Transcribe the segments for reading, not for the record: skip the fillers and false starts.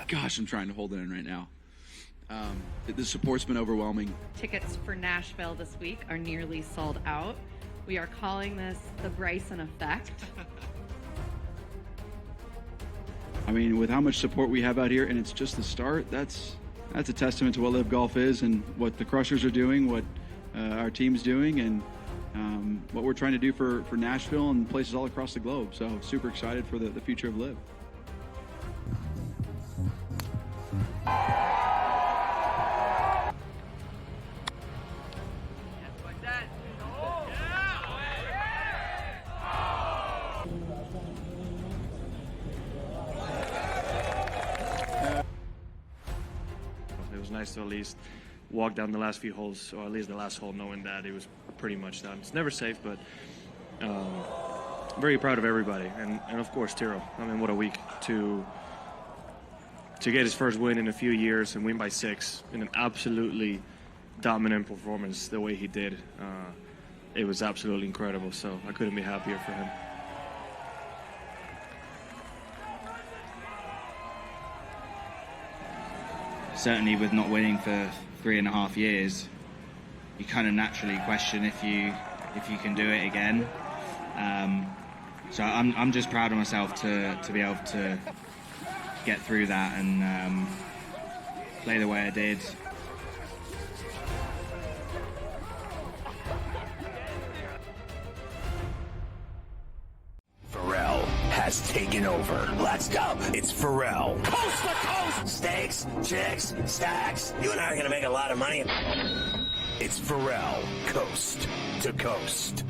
Gosh, I'm trying to hold it in right now. The support's been overwhelming. Tickets for Nashville this week are nearly sold out. We are calling this the Bryson effect. I mean, with how much support we have out here, and it's just the start, that's a testament to what Live Golf is and what the Crushers are doing, what our team's doing, and what we're trying to do for Nashville and places all across the globe. So super excited for the future of Live. It was nice to at least walk down the last few holes, or at least the last hole, knowing that it was pretty much done. It's never safe, but very proud of everybody, and of course Tiro. I mean, what a week to get his first win in a few years and win by 6 in an absolutely dominant performance the way he did. It was absolutely incredible, so I couldn't be happier for him. Certainly with not winning for 3.5 years, you kind of naturally question if you can do it again. So I'm just proud of myself to be able to get through that and play the way I did. Ferrall has taken over. Let's go. It's Ferrall. Coast to coast. Steaks, chicks, stacks. You and I are going to make a lot of money. It's Ferrall. Coast to coast.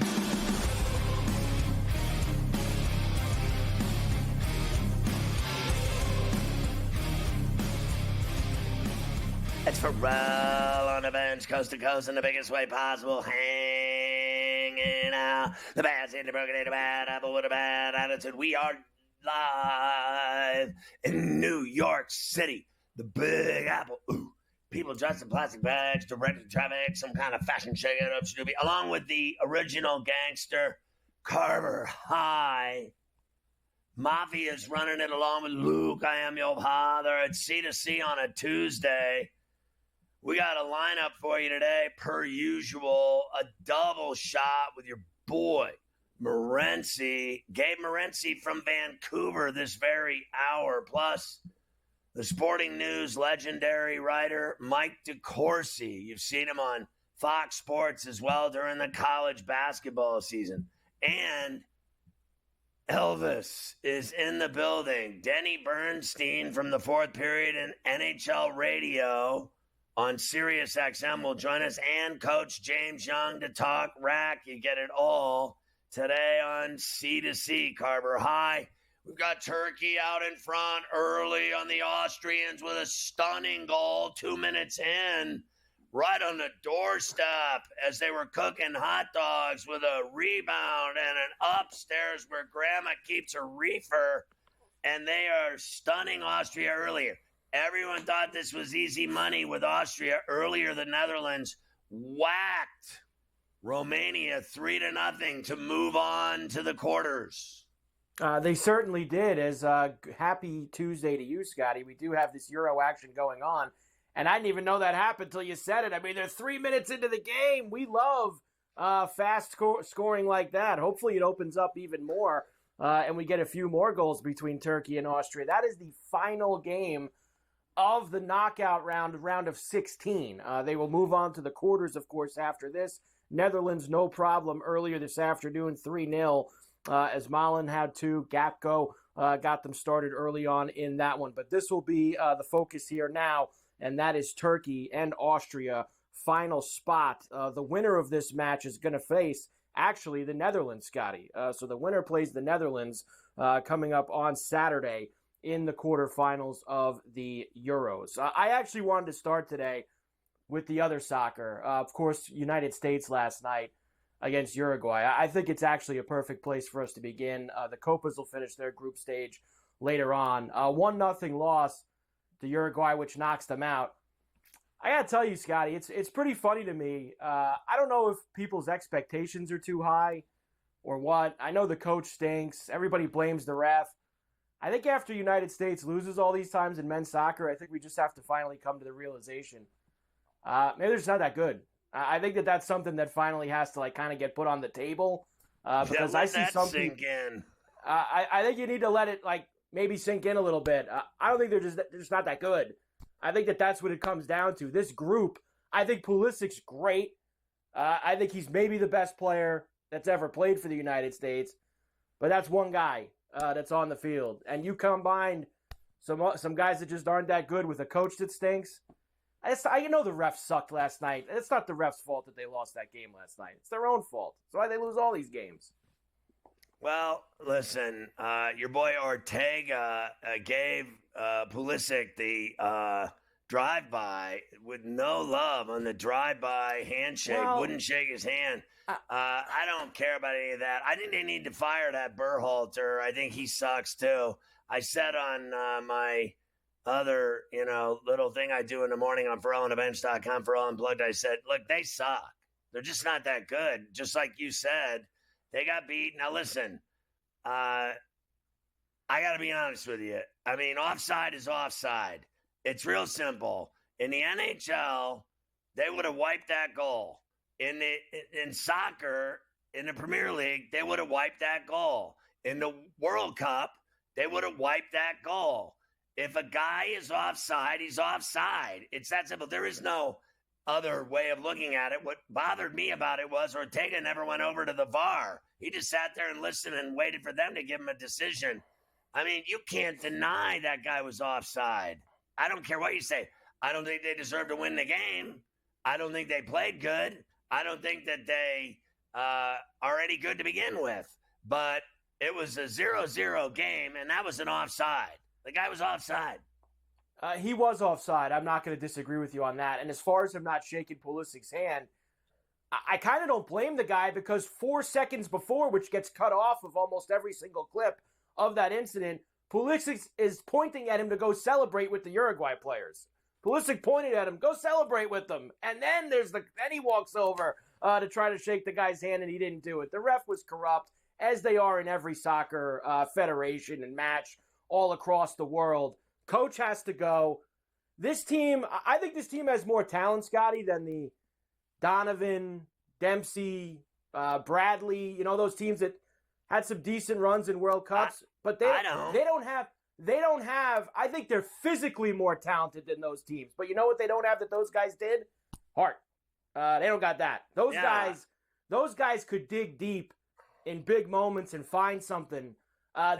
It's Ferrall on the bench, coast to coast in the biggest way possible, hanging out. The bad seed, the broken, the bad apple with a bad attitude. We are live in New York City, the Big Apple. Ooh, people dressed in plastic bags, directed traffic, some kind of fashion shaking up Snoopy, along with the original gangster, Carver High. Mafia's running it along with Luke, I am your father. It's C2C on a Tuesday. We got a lineup for you today, per usual. A double shot with your boy, Morency. Gabe Morency from Vancouver this very hour. Plus, the Sporting News legendary writer, Mike DeCourcy. You've seen him on Fox Sports as well during the college basketball season. And Elvis is in the building. Denny Bernstein from the fourth period in NHL radio on Sirius XM will join us, and Coach James Young to talk rack. You get it all today on C2C. Carver High. We've got Turkey out in front early on the Austrians with a stunning goal 2 minutes in, right on the doorstep as they were cooking hot dogs with a rebound and an upstairs where Grandma keeps her reefer, and they are stunning Austria earlier. Everyone thought this was easy money with Austria. Earlier, the Netherlands whacked Romania 3-0 to move on to the quarters. They certainly did. As happy Tuesday to you, Scotty. We do have this Euro action going on, and I didn't even know that happened until you said it. I mean, they're 3 minutes into the game. We love fast scoring like that. Hopefully it opens up even more, and we get a few more goals between Turkey and Austria. That is the final game of the knockout round of 16. They will move on to the quarters, of course, after this. Netherlands, no problem, earlier this afternoon, 3-0, as Malen had 2. Gapko got them started early on in that one. But this will be the focus here now, and that is Turkey and Austria, final spot. The winner of this match is going to face, actually, the Netherlands, Scotty. So the winner plays the Netherlands coming up on Saturday in the quarterfinals of the Euros. I actually wanted to start today with the other soccer. Of course, United States last night against Uruguay. I think it's actually a perfect place for us to begin. The Copas will finish their group stage later on. 1-0 loss to Uruguay, which knocks them out. I got to tell you, Scotty, it's pretty funny to me. I don't know if people's expectations are too high or what. I know the coach stinks. Everybody blames the ref. I think after United States loses all these times in men's soccer, I think we just have to finally come to the realization maybe they're just not that good. I think that's something that finally has to kind of get put on the table because I see something. Sink in. I think you need to let it maybe sink in a little bit. I don't think they're just not that good. I think that's what it comes down to. This group, I think Pulisic's great. I think he's maybe the best player that's ever played for the United States, but that's one guy that's on the field. And you combine some guys that just aren't that good with a coach that stinks. You know the refs sucked last night. It's not the refs' fault that they lost that game last night. It's their own fault. That's why they lose all these games. Well, listen, your boy Ortega gave Pulisic the drive-by with no love on the drive-by handshake. Well, wouldn't shake his hand. I don't care about any of that. I think they need to fire that Berhalter. I think he sucks too. I said on my other, little thing I do in the morning on FerrallOnTheBench.com, Ferrall Unplugged, I said, look, they suck. They're just not that good. Just like you said, they got beat. Now, listen, I got to be honest with you. I mean, offside is offside. It's real simple. In the NHL, they would have wiped that goal. In soccer, in the Premier League, they would have wiped that goal. In the World Cup, they would have wiped that goal. If a guy is offside, he's offside. It's that simple. There is no other way of looking at it. What bothered me about it was Ortega never went over to the VAR. He just sat there and listened and waited for them to give him a decision. I mean, you can't deny that guy was offside. I don't care what you say. I don't think they deserve to win the game. I don't think they played good. I don't think that they are any good to begin with. But it was a 0-0 game, and that was an offside. The guy was offside. He was offside. I'm not going to disagree with you on that. And as far as him not shaking Pulisic's hand, I kind of don't blame the guy because 4 seconds before, which gets cut off of almost every single clip of that incident, Pulisic is pointing at him to go celebrate with the Uruguay players. Pulisic pointed at him, go celebrate with them. And then then he walks over to try to shake the guy's hand, and he didn't do it. The ref was corrupt, as they are in every soccer federation and match all across the world. Coach has to go. This team, I think this team has more talent, Scotty, than the Donovan, Dempsey, Bradley, those teams that had some decent runs in World Cups. But they don't have, I think they're physically more talented than those teams. But you know what they don't have that those guys did? Heart. They don't got that. Those guys could dig deep in big moments and find something.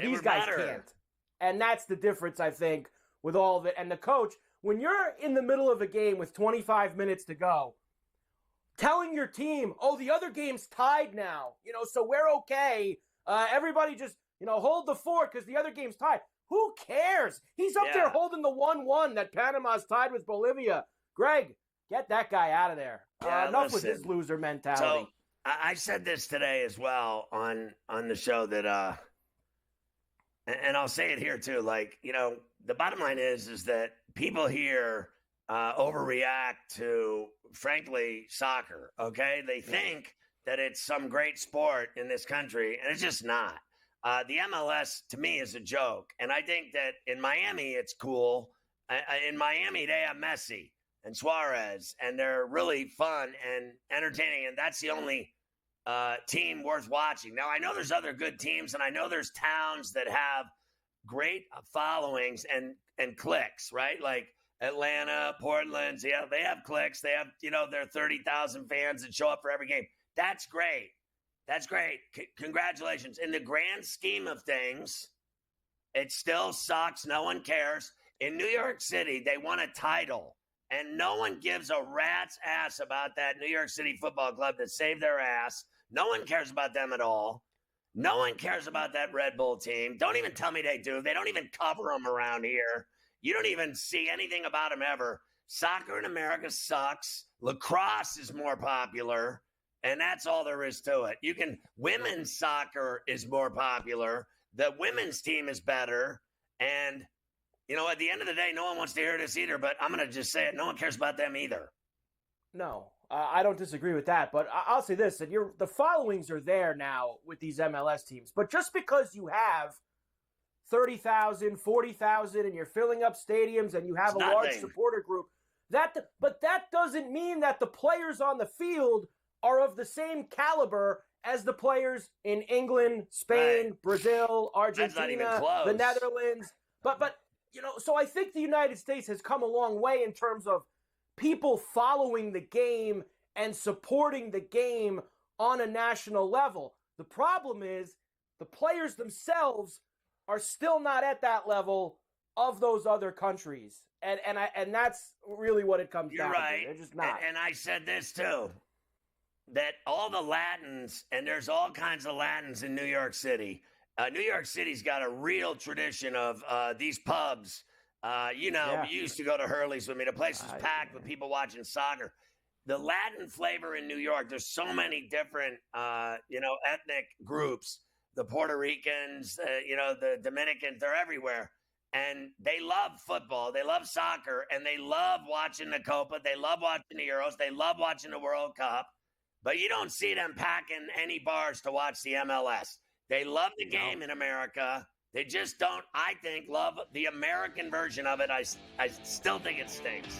These guys can't. And that's the difference, I think, with all of it. And the coach, when you're in the middle of a game with 25 minutes to go, telling your team, oh, the other game's tied now, so we're okay. Everybody just, hold the fort because the other game's tied. Who cares? He's up there holding the 1-1 that Panama's tied with Bolivia. Greg, get that guy out of there. Enough with his loser mentality. So I said this today as well on the show that and I'll say it here too, the bottom line is that people here overreact to, frankly, soccer, okay? They think that it's some great sport in this country, and it's just not. The MLS, to me, is a joke, and I think that in Miami, it's cool. In Miami, they have Messi and Suarez, and they're really fun and entertaining, and that's the only team worth watching. Now, I know there's other good teams, and I know there's towns that have great followings and clicks, right? Like Atlanta, Portland, they have clicks. They have, their 30,000 fans that show up for every game. That's great. That's great. Congratulations. In the grand scheme of things, it still sucks. No one cares. In New York City, they won a title, and no one gives a rat's ass about that New York City Football Club that saved their ass. No one cares about them at all. No one cares about that Red Bull team. Don't even tell me they do. They don't even cover them around here. You don't even see anything about them ever. Soccer in America sucks. Lacrosse is more popular, and that's all there is to it. Women's soccer is more popular. The women's team is better. And, at the end of the day, no one wants to hear this either, but I'm going to just say it. No one cares about them either. No, I don't disagree with that, but I'll say this, that the followings are there now with these MLS teams. But just because you have 30,000, 40,000, and you're filling up stadiums and you have a large supporter group. But that doesn't mean that the players on the field are of the same caliber as the players in England, Spain, Brazil, Argentina, the Netherlands. But so I think the United States has come a long way in terms of people following the game and supporting the game on a national level. The problem is the players themselves are still not at that level of those other countries. And that's really what it comes down to. They're just not. And I said this too, that all the Latins, and there's all kinds of Latins in New York City. New York City's got a real tradition of these pubs. You used to go to Hurley's with me. The place was packed with people watching soccer. The Latin flavor in New York, there's so many different, ethnic groups. The Puerto Ricans, the Dominicans, they're everywhere. And they love football, they love soccer, and they love watching the Copa, they love watching the Euros, they love watching the World Cup. But you don't see them packing any bars to watch the MLS. They love the game in America. They just don't, I think, love the American version of it. I still think it stinks.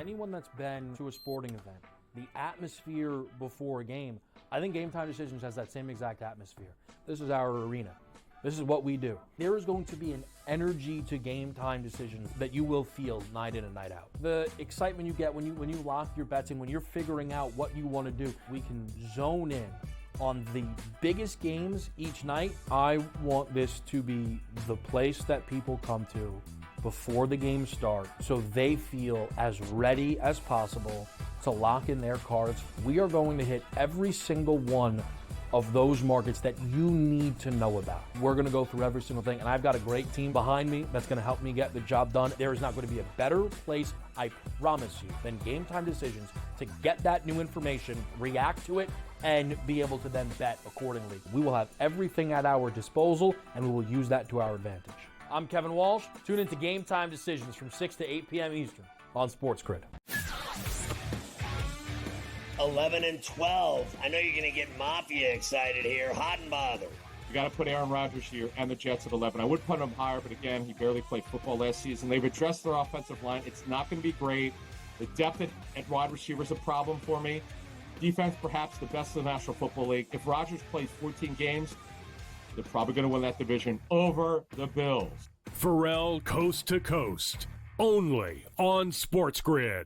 Anyone that's been to a sporting event, the atmosphere before a game, I think Game Time Decisions has that same exact atmosphere. This is our arena. This is what we do. There is going to be an energy to Game Time Decisions that you will feel night in and night out. The excitement you get when you lock your bets in, when you're figuring out what you want to do, we can zone in on the biggest games each night. I want this to be the place that people come to before the game starts so they feel as ready as possible to lock in their cards. We are going to hit every single one of those markets that you need to know about. We're going to go through every single thing, and I've got a great team behind me that's going to help me get the job done. There is not going to be a better place, I promise you, than Game Time Decisions to get that new information, react to it, and be able to then bet accordingly. We will have everything at our disposal, and we will use that to our advantage. I'm Kevin Walsh. Tune into Game Time Decisions from 6 to 8 p.m. Eastern on SportsGrid. 11 and 12. I know you're going to get Mafia excited here. Hot and bothered. You got to put Aaron Rodgers here and the Jets at 11. I would put him higher, but again, he barely played football last season. They've addressed their offensive line. It's not going to be great. The depth at wide receiver is a problem for me. Defense, perhaps the best in the National Football League. If Rodgers plays 14 games, they're probably going to win that division over the Bills. Ferrall Coast to Coast, only on SportsGrid.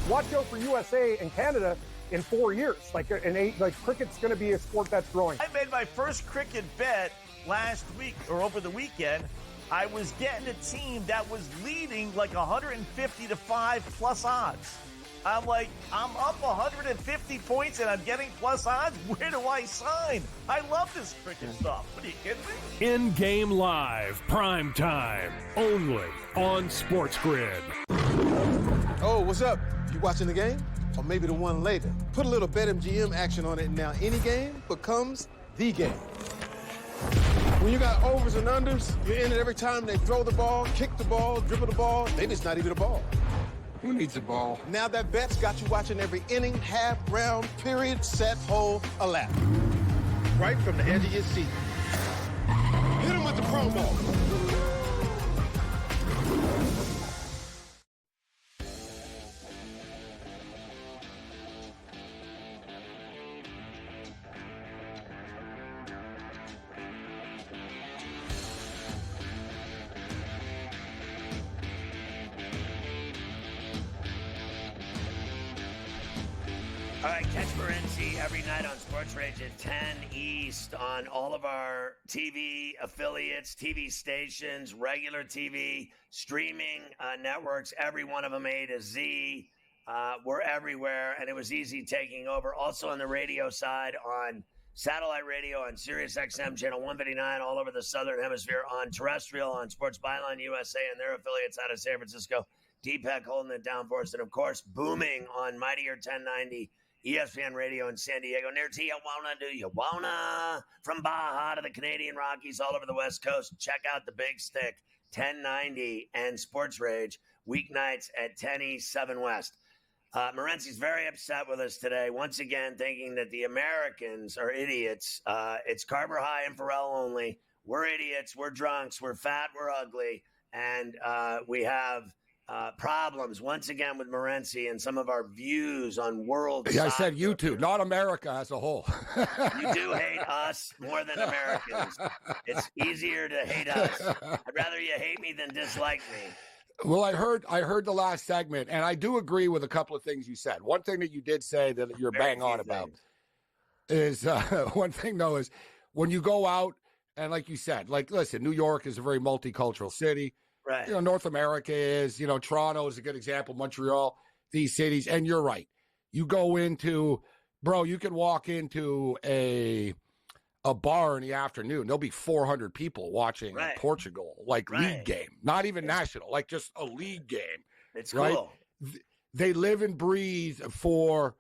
Watch out for USA and Canada in 4 years. Cricket's going to be a sport that's growing. I made my first cricket bet last week or over the weekend. I was getting a team that was leading like 150 to 5 plus odds. I'm like, I'm up 150 points and I'm getting plus odds? Where do I sign? I love this cricket stuff. What are you kidding me? In-game live, prime time, only on SportsGrid. Oh, what's up? You watching the game? Or maybe the one later? Put a little BetMGM action on it, and now any game becomes the game. When you got overs and unders, you're in it every time they throw the ball, kick the ball, dribble the ball. Maybe it's not even a ball. Who needs a ball? Now that bet's got you watching every inning, half, round, period, set, hole, a lap. Right from the edge of your seat. Hit him with the promo. All right, catch Morenzi every night on Sports Rage at 10 East on all of our TV affiliates, TV stations, regular TV, streaming networks, every one of them A to Z. We're everywhere, and it was easy taking over. Also on the radio side, on satellite radio, on Sirius XM Channel 159, all over the Southern Hemisphere, on terrestrial, on Sports Byline USA and their affiliates out of San Francisco. Deepak holding it down for us. And, of course, booming on Mightier 1090 ESPN Radio in San Diego. Near Tijuana, do you wanna? From Baja to the Canadian Rockies, all over the West Coast. Check out the Big Stick, 1090 and Sports Rage, weeknights at 10 East, 7 West. Morency's very upset with us today, once again, thinking that the Americans are idiots. It's Carver High and Ferrall only. We're idiots. We're drunks. We're fat. We're ugly. And we have problems once again with Morency and some of our views on world Yeah, I soccer. said you two, not America as a whole. You do hate us more than Americans. It's easier to hate us. I'd rather you hate me than dislike me. Well, I heard the last segment, and I do agree with a couple of things you said. One thing that you did say that you're bang on about is one thing, though, is when you go out and, like you said, like, listen, New York is a very multicultural city. Right. You know, North America is, you know, Toronto is a good example, Montreal, these cities. And you're right. You go into, bro, you can walk into a bar in the afternoon. There'll be 400 people watching Portugal, like league game, not even national, like just a league game. It's cool. They live and breathe for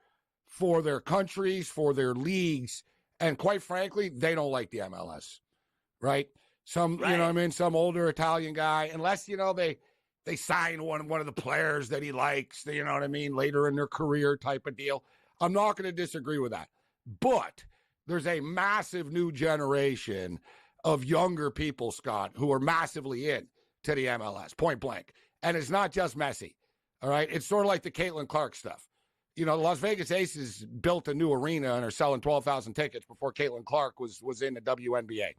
their countries, for their leagues. And quite frankly, they don't like the MLS, right? You know what I mean? Some older Italian guy, unless, you know, they sign one of the players that he likes, you know what I mean, later in their career type of deal. I'm not going to disagree with that. But there's a massive new generation of younger people, Scott, who are massively in to the MLS, point blank. And it's not just Messi, all right? It's sort of like the Caitlin Clark stuff. You know, Las Vegas Aces built a new arena and are selling 12,000 tickets before Caitlin Clark was in the WNBA.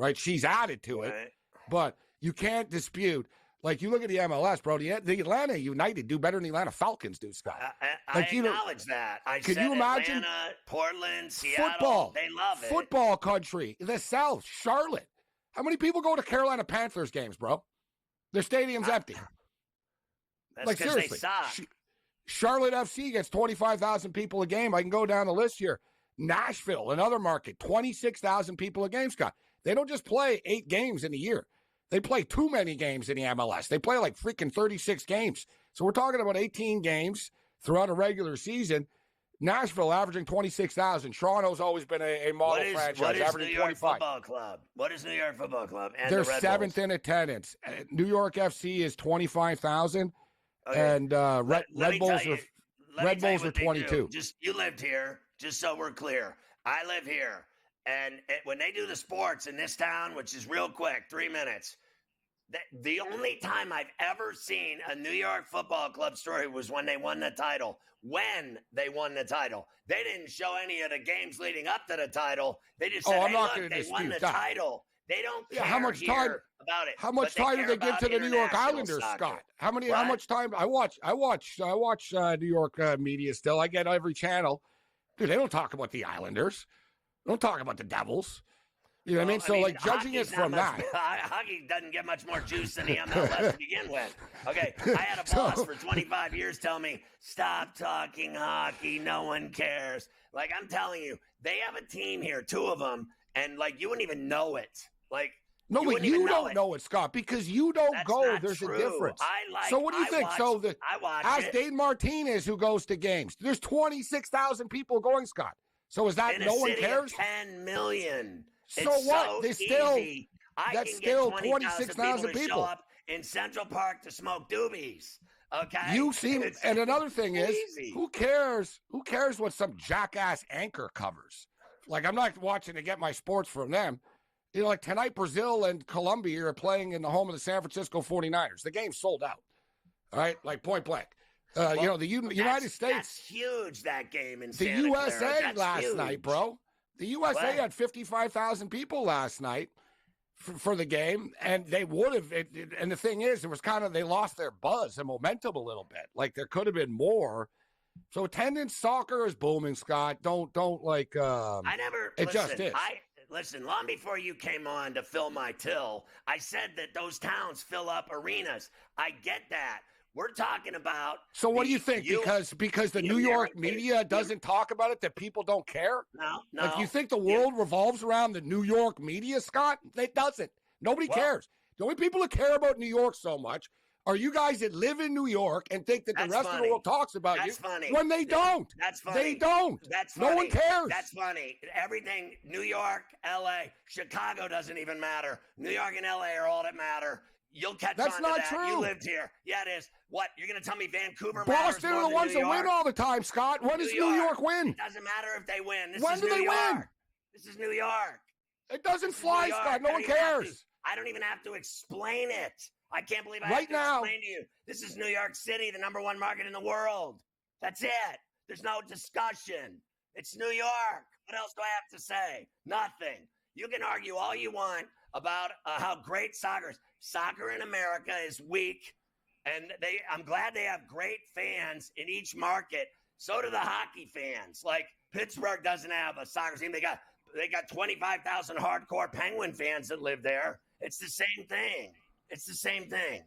Right, she's added to it, but you can't dispute. Like, you look at the MLS, bro. The Atlanta United do better than the Atlanta Falcons do, Scott. I acknowledge that. Can you imagine Atlanta, Portland, Seattle? Football, they love it. Football country, the South, Charlotte. How many people go to Carolina Panthers games, bro? Their stadium's empty. That's like, seriously, they suck. Charlotte FC gets 25,000 people a game. I can go down the list here. Nashville, another market, 26,000 people a game, Scott. They don't just play 8 games in a year. They play too many games in the MLS. They play like freaking 36 games. So we're talking about 18 games throughout a regular season. Nashville averaging 26,000. Toronto's always been a model franchise, what is averaging New York 25. Football Club? What is New York Football Club? And they're the Red 7th Bulls? in attendance. New York FC is 25,000, and Red Bulls are 22. Just you lived here, just so we're clear. I live here. And when they do the sports in this town, which is real quick, 3 minutes, the only time I've ever seen a New York Football Club story was when they won the title. When they won the title. They didn't show any of the games leading up to the title. They just said, I'm not look, gonna they won the dispute that. title. They don't care how much time about it. How much but time they do they care give to about the New York international Islanders, soccer. Scott? How What? much time? I watch New York media still. I get every channel. Dude, they don't talk about the Islanders. They don't talk about the Devils. You know what I mean? So, like, judging it from that. Hockey doesn't get much more juice than the MLS to begin with. Okay, I had a boss for 25 years tell me, stop talking hockey, no one cares. Like, I'm telling you, they have a team here, 2 of them, and, like, you wouldn't even know it. Like, No, but you don't know it, Scott, because you don't That's go. not There's true. a difference. So what do you I think? watch- I watch ask it. Dane Martinez, who goes to games. There's 26,000 people going, Scott. So is that In no a one city cares? of 10 million. So It's what? So There's still easy. that's can still get 26,000 to people. show up in Central Park to smoke doobies. Okay. You seem, and another thing is, easy. who cares? Who cares what some jackass anchor covers? Like, I'm not watching to get my sports from them. You know, like tonight, Brazil and Colombia are playing in the home of the San Francisco 49ers. The game's sold out. All right, like point blank. You know, the United States. That's huge, that game in The Santa USA Clara. That's last huge. night, bro. The USA What? had 55,000 people last night for the game, and they would have. And the thing is, it was kind of, they lost their buzz and momentum a little bit. Like, there could have been more. So attendance, soccer is booming, Scott. Don't like. I never. It listen, just is. Listen, long before you came on to fill my till, I said that those towns fill up arenas. I get that. We're talking about. So what do you think? Because the New York media doesn't talk about it, that people don't care? No. Like, you think the world revolves around the New York media, Scott? It doesn't. Nobody cares. The only people who care about New York so much are you guys that live in New York and think that the rest of the world talks about you funny. when they don't. That's funny. They don't. That's funny. No one cares. That's funny. Everything, New York, L.A., Chicago doesn't even matter. New York and L.A. are all that matter. You'll catch on to that. True. You lived here. Yeah, it is. What, you're going to tell me Vancouver Boston matters are the ones that win all. all the time, Scott. When does New York win? It doesn't matter if they win. This when is do New they York. win? This is New York. It doesn't fly, Scott. No one cares. I don't even have to explain it. I can't believe I Right have to now. explain to you. This is New York City, the number one market in the world. That's it. There's no discussion. It's New York. What else do I have to say? Nothing. You can argue all you want about how great soccer is. Soccer in America is weak, and I'm glad they have great fans in each market. So do the hockey fans. Like Pittsburgh doesn't have a soccer team. They got 25,000 hardcore Penguin fans that live there. It's the same thing. It's the same thing.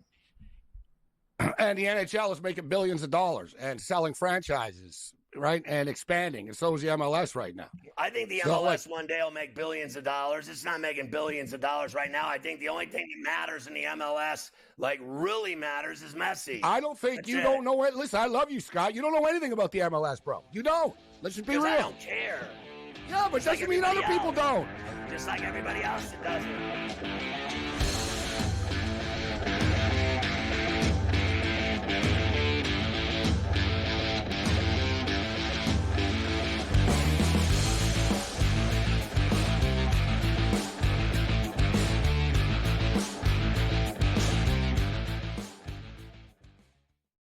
And the NHL is making billions of dollars and selling franchises, right? And expanding. And so is the MLS right now. I think the MLS one day will make billions of dollars. It's not making billions of dollars right now. I think the only thing that matters in the MLS, like really matters, is Messi. I don't think don't know it. Listen, I love you, Scott. You don't know anything about the MLS, bro. You don't. Let's just be real. I don't care. Yeah, but doesn't mean other people don't. Just like everybody else that doesn't.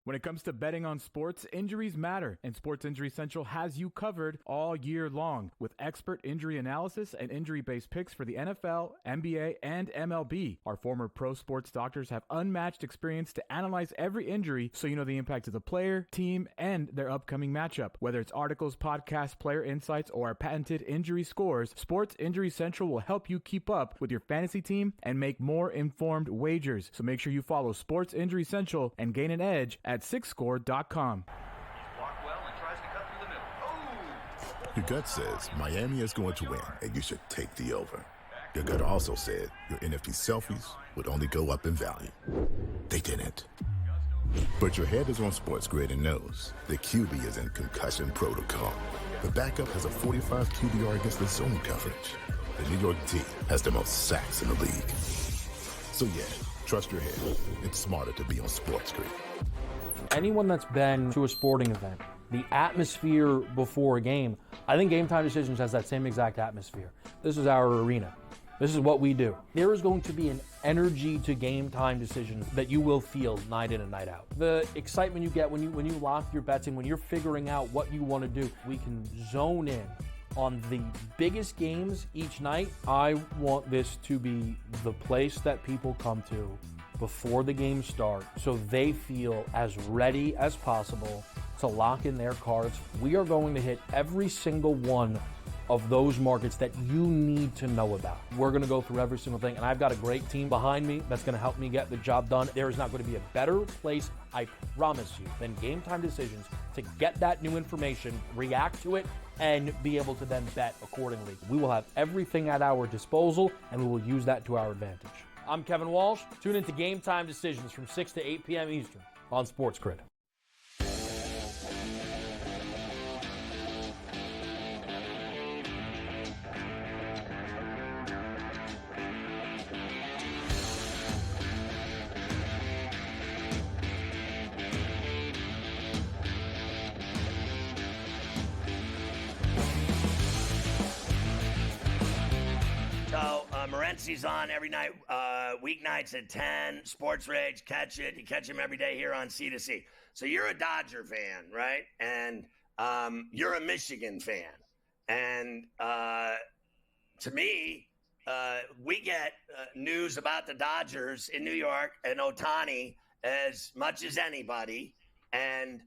When it comes to betting on sports, injuries matter, and Sports Injury Central has you covered all year long with expert injury analysis and injury-based picks for the NFL, NBA, and MLB. Our former pro sports doctors have unmatched experience to analyze every injury so you know the impact of the player, team, and their upcoming matchup. Whether it's articles, podcasts, player insights, or our patented injury scores, Sports Injury Central will help you keep up with your fantasy team and make more informed wagers. So make sure you follow Sports Injury Central and gain an edge at sixscore.com. Your gut says Miami is going to win, and you should take the over. Your gut also said your NFT selfies would only go up in value. They didn't. But your head is on SportsGrid and knows the QB is in concussion protocol. The backup has a 45 QBR against the zone coverage. The New York D has the most sacks in the league. So yeah, trust your head. It's smarter to be on SportsGrid. Anyone that's been to a sporting event, the atmosphere before a game, I think Game Time Decisions has that same exact atmosphere. This is our arena. This is what we do. There is going to be an energy to Game Time Decisions that you will feel night in and night out. The excitement you get when you lock your bets in, when you're figuring out what you want to do, we can zone in on the biggest games each night. I want this to be the place that people come to before the games start so they feel as ready as possible to lock in their cards. We are going to hit every single one of those markets that you need to know about. We're going to go through every single thing, and I've got a great team behind me that's going to help me get the job done. There is not going to be a better place, I promise you, than Game Time Decisions to get that new information, react to it, and be able to then bet accordingly. We will have everything at our disposal, and we will use that to our advantage. I'm Kevin Walsh. Tune into Game Time Decisions from 6 to 8 p.m. Eastern on SportsGrid. Morency's on every night, weeknights at 10. Sports Rage, catch it. You catch him every day here on C2C. So you're a Dodger fan, right? And you're a Michigan fan. And to me, we get news about the Dodgers in New York and Ohtani as much as anybody. And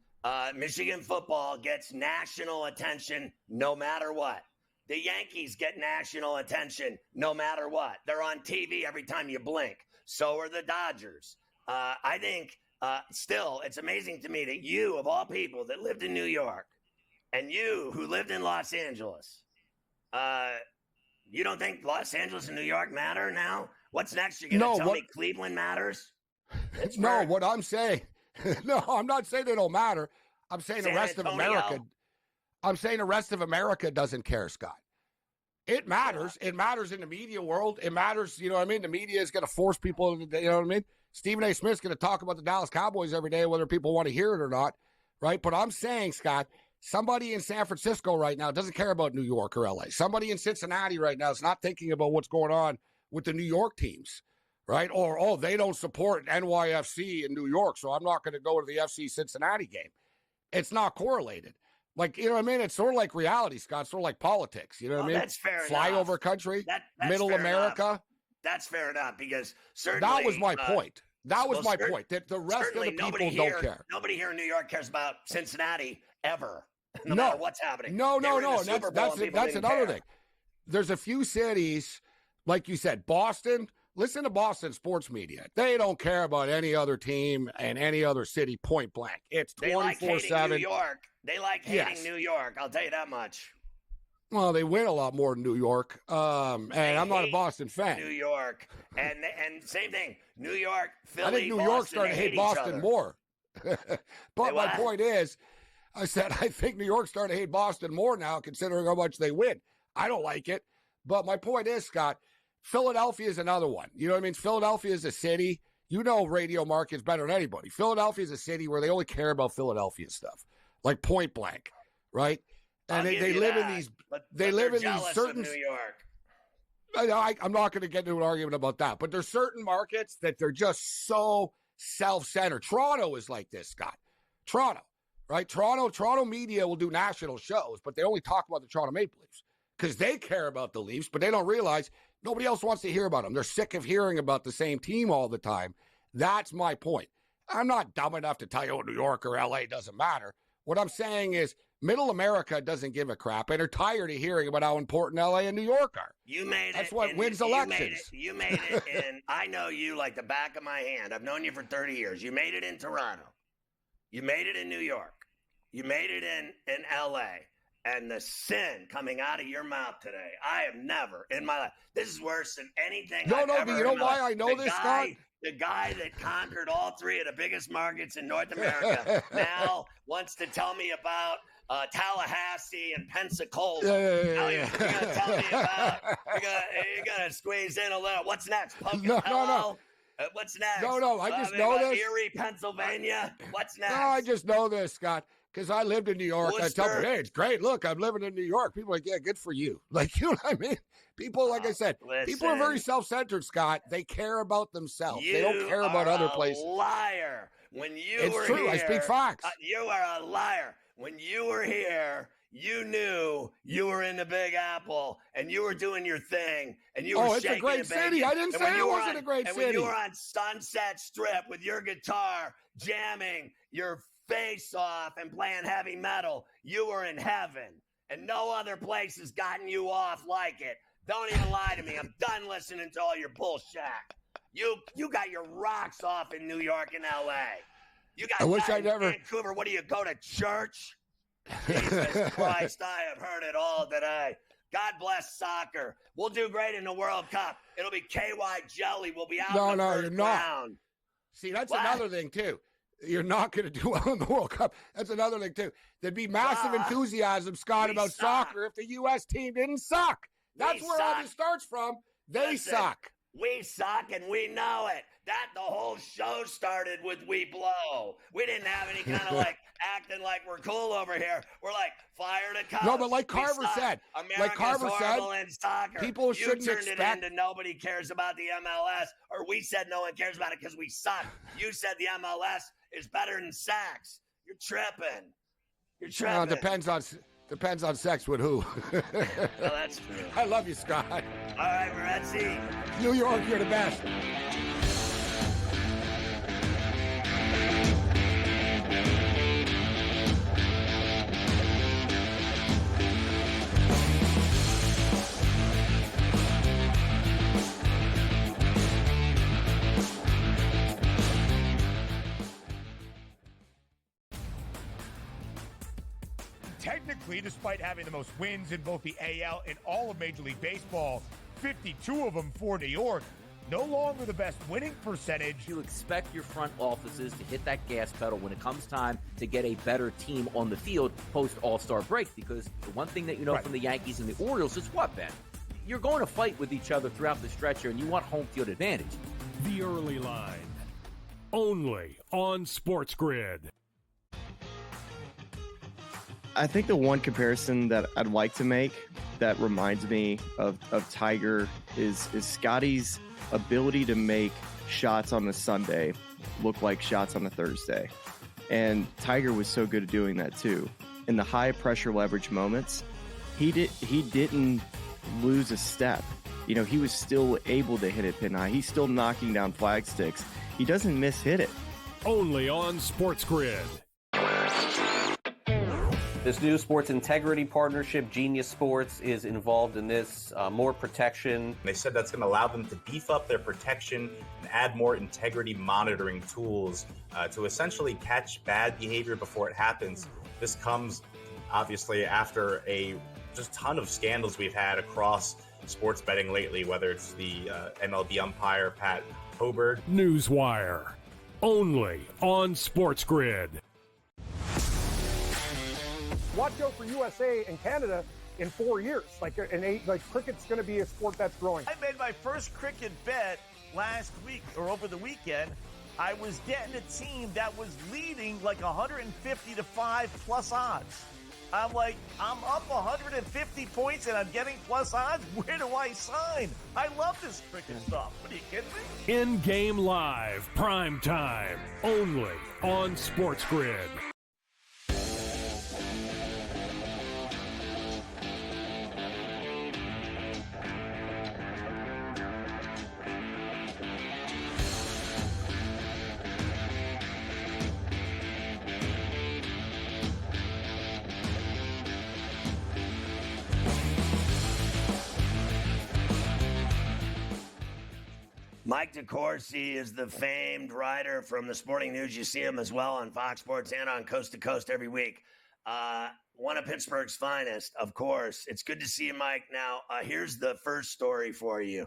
Michigan football gets national attention no matter what. The Yankees get national attention no matter what. They're on TV every time you blink. So are the Dodgers. I think still it's amazing to me that you, of all people that lived in New York, and you who lived in Los Angeles, you don't think Los Angeles and New York matter now? What's next? You're going to tell me Cleveland matters? No, what I'm saying, no, I'm not saying they don't matter. I'm saying the rest of America. I'm saying the rest of America doesn't care, Scott. It matters. It matters in the media world. It matters, you know what I mean? The media is going to force people, you know what I mean? Stephen A. Smith's going to talk about the Dallas Cowboys every day, whether people want to hear it or not, right? But I'm saying, Scott, somebody in San Francisco right now doesn't care about New York or LA. Somebody in Cincinnati right now is not thinking about what's going on with the New York teams, right? Or, oh, they don't support NYFC in New York, so I'm not going to go to the FC Cincinnati game. It's not correlated. Like, you know what I mean? It's sort of like reality, Scott, sort of like politics. You know what I mean? That's fair Flyover enough. country, That's middle fair America. Enough. That's fair enough because certainly. That was my point. That was my point, that the rest of the people don't care. Nobody here in New York cares about Cincinnati ever, no matter what's happening. No. That's another thing. There's a few cities, like you said, Boston. Listen to Boston sports media. They don't care about any other team and any other city, point blank. It's 24/7. They like hating New York. They like hating New York. I'll tell you that much. Well, they win a lot more than New York, and I'm not a Boston fan. New York, and same thing. New York, Philly, I think New York's starting to hate Boston more. But my point is, I said I think New York's starting to hate Boston more now, considering how much they win. I don't like it, but my point is, Scott, Philadelphia is another one. You know what I mean? Philadelphia is a city. You know radio markets better than anybody. Philadelphia is a city where they only care about Philadelphia stuff, like point blank, right? And they live in these. They live in these certain. New York. I'm not going to get into an argument about that, but there's certain markets that they're just so self-centered. Toronto is like this, Scott. Toronto, right? Toronto media will do national shows, but they only talk about the Toronto Maple Leafs because they care about the Leafs, but they don't realize nobody else wants to hear about them. They're sick of hearing about the same team all the time. That's my point. I'm not dumb enough to tell you New York or LA doesn't matter. What I'm saying is middle America doesn't give a crap and are tired of hearing about how important LA and New York are. You made it. That's what wins elections. You made it, and I know you like the back of my hand. I've known you for 30 years. You made it in Toronto. You made it in New York. You made it in LA. And the sin coming out of your mouth today, I have never in my life. This is worse than anything I've ever do you know why I know this, Scott? The guy that conquered all three of the biggest markets in North America now wants to tell me about Tallahassee and Pensacola. Yeah. You're going to tell me about, you're going to squeeze in a little. What's next? No. What's next? No, I just know this. Erie, Pennsylvania. What's next? No, I just know this, Scott, because I lived in New York. Worcester. I tell them, hey, it's great. Look, I'm living in New York. People are like, yeah, good for you. Like, you know what I mean? People, like I said, people are very self-centered, Scott. They care about themselves. They don't care about other places. You are a liar. When you it's were true. here, I speak facts. You are a liar. When you were here, you knew you were in the Big Apple and you were doing your thing and you were it's shaking a great city. I didn't say it wasn't a great city. And when you were on Sunset Strip with your guitar jamming your face off and playing heavy metal, you were in heaven. And no other place has gotten you off like it. Don't even lie to me. I'm done listening to all your bullshit. You got your rocks off in New York and L.A. You got Vancouver. What do you go to church? Jesus Christ, I have heard it all today. God bless soccer. We'll do great in the World Cup. It'll be KY Jelly. We'll be out in the first round. See, that's another thing, too. You're not going to do well in the World Cup. That's another thing, too. There'd be massive enthusiasm, Scott, about soccer if the U.S. team didn't suck. That's where all this starts from. They suck. We suck, and we know it. The whole show started with We Blow. We didn't have any kind of acting like we're cool over here. We're like, fire to coach. No, but like Carver said, in soccer. People shouldn't expect. You turned it into nobody cares about the MLS, or we said no one cares about it because we suck. You said the MLS is better than sex. You're tripping. Well, depends on sex with who. Well, that's true. I love you, Scott. All right, Moretzi. New York, you're the best. Technically, despite having the most wins in both the AL and all of Major League Baseball, 52 of them for New York, no longer the best winning percentage. You expect your front offices to hit that gas pedal when it comes time to get a better team on the field post All-Star break, because the one thing that you know from the Yankees and the Orioles is what, Ben? You're going to fight with each other throughout the stretch here, and you want home field advantage. The Early Line, only on SportsGrid. I think the one comparison that I'd like to make that reminds me of Tiger is Scotty's ability to make shots on a Sunday look like shots on a Thursday. And Tiger was so good at doing that too. In the high pressure leverage moments, he didn't lose a step. You know, he was still able to hit it pin high. He's still knocking down flag sticks. He doesn't miss hit it. Only on SportsGrid. This new sports integrity partnership, Genius Sports, is involved in this. More protection. They said that's going to allow them to beef up their protection and add more integrity monitoring tools to essentially catch bad behavior before it happens. This comes obviously after a just ton of scandals we've had across sports betting lately, whether it's the MLB umpire Pat Hoberg. Newswire, only on SportsGrid. Watch out for USA and Canada in 4 years. Like cricket's going to be a sport that's growing. I made my first cricket bet last week or over the weekend. I was getting a team that was leading like 150 to 5 plus odds. I'm like, I'm up 150 points and I'm getting plus odds. Where do I sign? I love this cricket stuff. What are you kidding me? In-game live, prime time, only on SportsGrid. Mike DeCourcy is the famed writer from the Sporting News. You see him as well on Fox Sports and on Coast to Coast every week. One of Pittsburgh's finest, of course. It's good to see you, Mike. Now, here's the first story for you.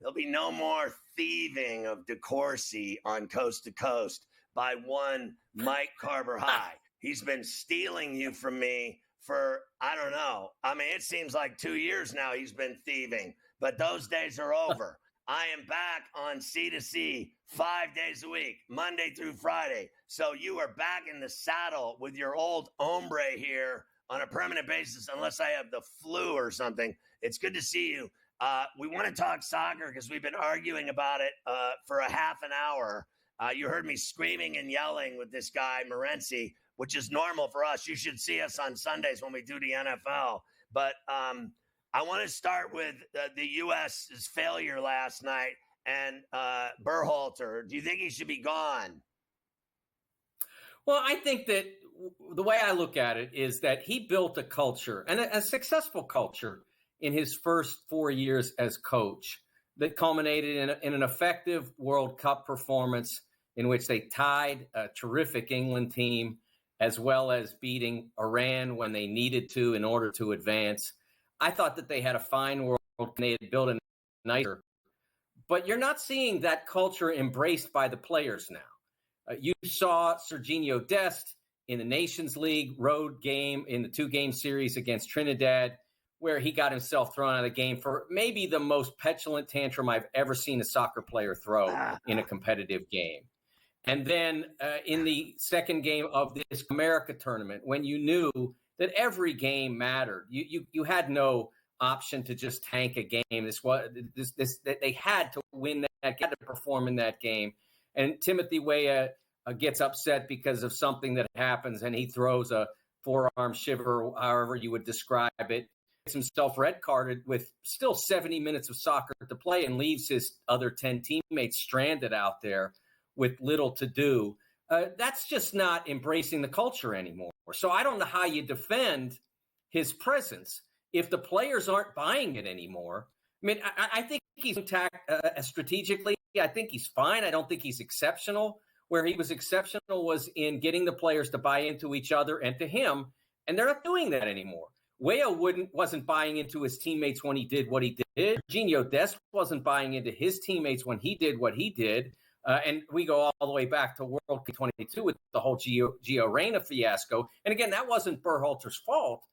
There'll be no more thieving of DeCourcy on Coast to Coast by one Mike Carver High. He's been stealing you from me for, I don't know. I mean, it seems like 2 years now he's been thieving, but those days are over. I am back on C2C 5 days a week, Monday through Friday. So you are back in the saddle with your old hombre here on a permanent basis, unless I have the flu or something. It's good to see you. We want to talk soccer because we've been arguing about it for a half an hour. You heard me screaming and yelling with this guy, Morency, which is normal for us. You should see us on Sundays when we do the NFL. But I want to start with the U.S.'s failure last night and Berhalter. Do you think he should be gone? Well, I think that the way I look at it is that he built a culture, and a successful culture, in his first 4 years as coach that culminated in an effective World Cup performance in which they tied a terrific England team, as well as beating Iran when they needed to in order to advance. I thought that they had a fine world and they had built a nicer. But you're not seeing that culture embraced by the players now. You saw Sergiño Dest in the Nations League road game in the 2-game series against Trinidad, where he got himself thrown out of the game for maybe the most petulant tantrum I've ever seen a soccer player throw in a competitive game. And then in the second game of this America tournament, when you knew that every game mattered, you had no option to just tank a game. That they had to win that, had to perform in that game. And Timothy Weah gets upset because of something that happens, and he throws a forearm shiver, however you would describe it. Gets himself red carded with still 70 minutes of soccer to play, and leaves his other 10 teammates stranded out there with little to do. That's just not embracing the culture anymore. So I don't know how you defend his presence if the players aren't buying it anymore. I mean, I think he's attacked strategically. I think he's fine. I don't think he's exceptional. Where he was exceptional was in getting the players to buy into each other and to him, and they're not doing that anymore. Weah wasn't buying into his teammates when he did what he did. Eugenio Dest wasn't buying into his teammates when he did what he did. And we go all the way back to World Cup 22 with the whole Gio Reyna fiasco. And again, that wasn't Berhalter's fault,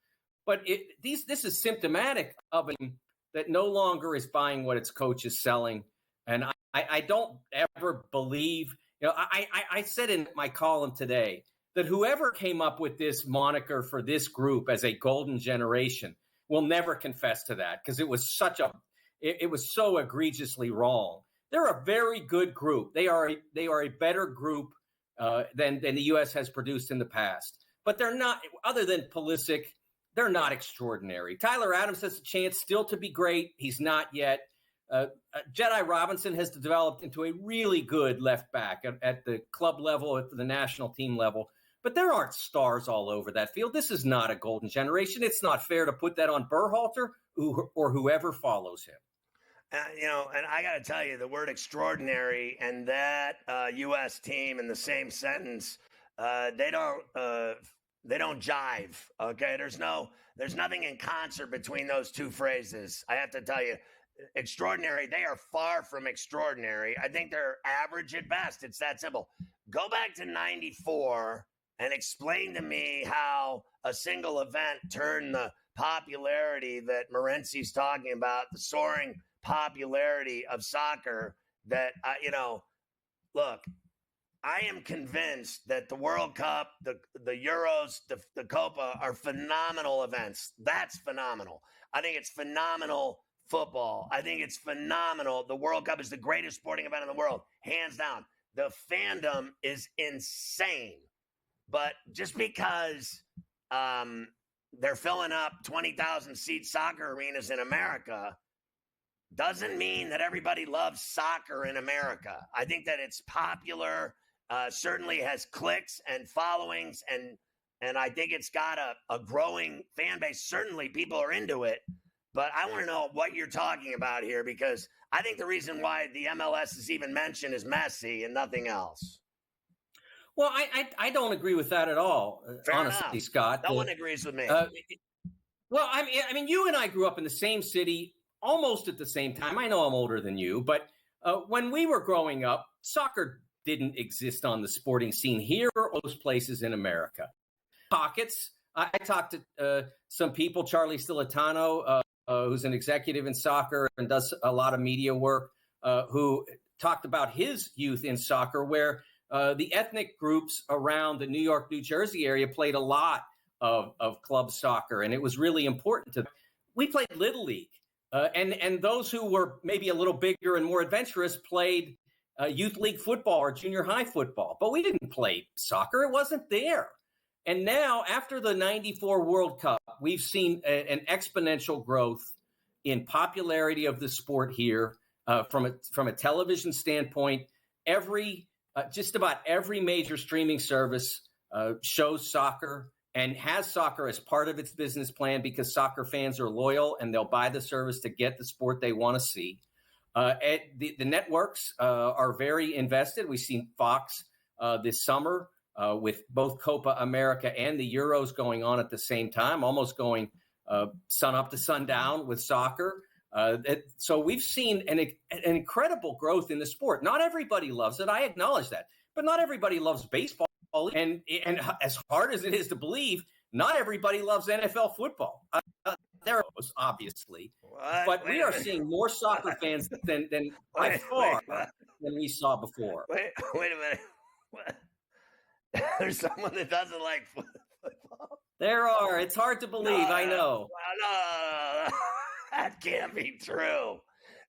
but this is symptomatic of him that no longer is buying what its coach is selling. And I don't ever believe, I said in my column today that whoever came up with this moniker for this group as a golden generation will never confess to that, because it was it was so egregiously wrong. They're a very good group. They are a better group than the U.S. has produced in the past. But they're not, other than Pulisic, they're not extraordinary. Tyler Adams has a chance still to be great. He's not yet. Jedi Robinson has developed into a really good left back at the club level, at the national team level. But there aren't stars all over that field. This is not a golden generation. It's not fair to put that on Berhalter or whoever follows him. And I got to tell you, the word extraordinary and that U.S. team in the same sentence, they don't jive. Okay, there's nothing in concert between those two phrases. I have to tell you, extraordinary. They are far from extraordinary. I think they're average at best. It's that simple. Go back to '94 and explain to me how a single event turned the popularity that Morency's talking about, the soaring popularity of soccer, that, look, I am convinced that the World Cup, the Euros, the Copa are phenomenal events. That's phenomenal. I think it's phenomenal football. I think it's phenomenal. The World Cup is the greatest sporting event in the world, hands down. The fandom is insane. But just because they're filling up 20,000 seat soccer arenas in America doesn't mean that everybody loves soccer in America. I think that it's popular, certainly has clicks and followings, and I think it's got a growing fan base. Certainly people are into it, but I want to know what you're talking about here, because I think the reason why the MLS is even mentioned is Messi and nothing else. Well, I don't agree with that at all, honestly, enough. Scott. No one agrees with me. Well, I mean, you and I grew up in the same city almost at the same time. I know I'm older than you, but when we were growing up, soccer didn't exist on the sporting scene here or most places in America. Pockets. I talked to some people, Charlie Stilitano, who's an executive in soccer and does a lot of media work, who talked about his youth in soccer, where the ethnic groups around the New York, New Jersey area played a lot of club soccer, and it was really important to them. We played Little League, and those who were maybe a little bigger and more adventurous played youth league football or junior high football, but we didn't play soccer. It wasn't there. And now, after the '94 World Cup, we've seen an exponential growth in popularity of the sport here. From a television standpoint, just about every major streaming service shows soccer and has soccer as part of its business plan, because soccer fans are loyal and they'll buy the service to get the sport they want to see. The networks are very invested. We've seen Fox this summer with both Copa America and the Euros going on at the same time, almost going sun up to sundown with soccer. So we've seen an incredible growth in the sport. Not everybody loves it. I acknowledge that. But not everybody loves baseball. And as hard as it is to believe, not everybody loves NFL football. There are those, obviously. But we are seeing more soccer fans than by far than we saw before. Wait a minute. What? There's someone that doesn't like football. There are. It's hard to believe. I know. No. That can't be true.